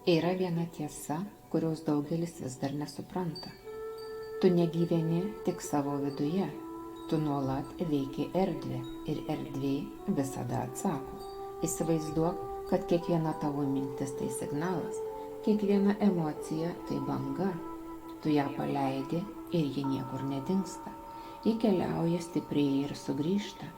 Yra viena tiesa, kurios daugelis vis dar nesupranta. Tu negyveni tik savo viduje, tu nuolat veiki erdvę ir erdvė visada atsako. Įsivaizduok, kad kiekviena tavo mintis tai signalas, kiekviena emocija tai banga. Tu ją paleidi ir ji niekur nedingsta. Ji keliauja stipriai ir sugrįžta.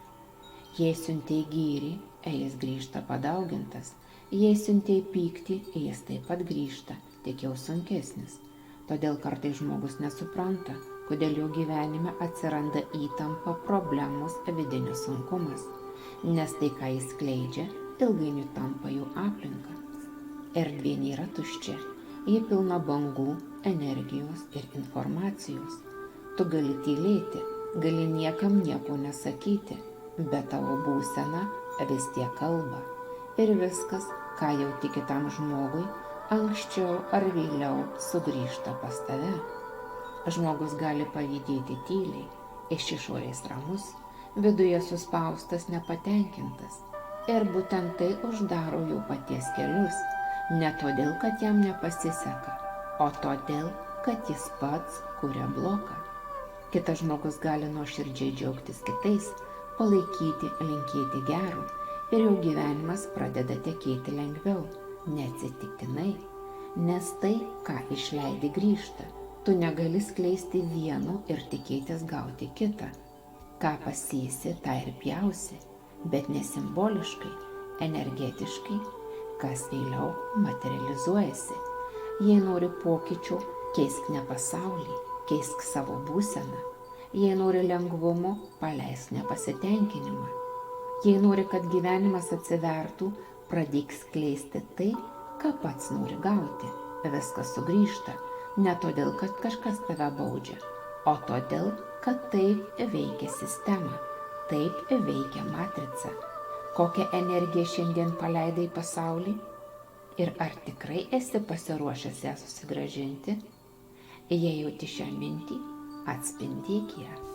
Jei siuntei gyrį, jis grįžta padaugintas. Jei siuntei pyktį, jis taip pat grįžta, tik jau sunkesnis. Todėl kartais žmogus nesupranta, kodėl jo gyvenime atsiranda įtampa, problemos, vidinis sunkumas. Nes tai, ką jis skleidžia, ilgainiui tampa jų aplinka. Erdvė nėra tuščia, ji pilna bangų, energijos ir informacijos. Tu gali tylėti, gali niekam nieko nesakyti, bet tavo būsena vis tiek kalba. Ir viskas, ką jauti kitam žmogui, anksčiau ar vėliau sugrįžta pas tave. Žmogus gali pavydėti tyliai, iš išorės ramus, viduje suspaustas, nepatenkintas. Ir būtent tai uždaro jų paties kelius, ne todėl, kad jam nepasiseka, o todėl, kad jis pats kuria bloką. Kitas žmogus gali nuoširdžiai džiaugtis kitais, palaikyti, linkėti gero ir jo gyvenimas pradeda tekėti lengviau, neatsitiktinai, nes tai, ką išleidi, grįžta. Tu negali skleisti vieno ir tikėtis gauti kitą. Ką pasėsi, tą ir pjausi, bet ne simboliškai, energetiškai, kas vėliau materializuojasi. Jei nori pokyčių, keisk ne pasaulį, keisk savo būseną. Jei nori lengvumo, paleisk nepasitenkinimą. Jei nori, kad gyvenimas atsivertų, pradėk skleisti tai, ką pats nori gauti. Viskas sugrįžta, ne todėl, kad kažkas tave baudžia, o todėl, kad taip veikia sistema, taip veikia matrica. Kokią energiją šiandien paleidai į pasaulį? Ir ar tikrai esi pasiruošęs ją susigrąžinti? Jei jauti šią mintį, atspindėk ją.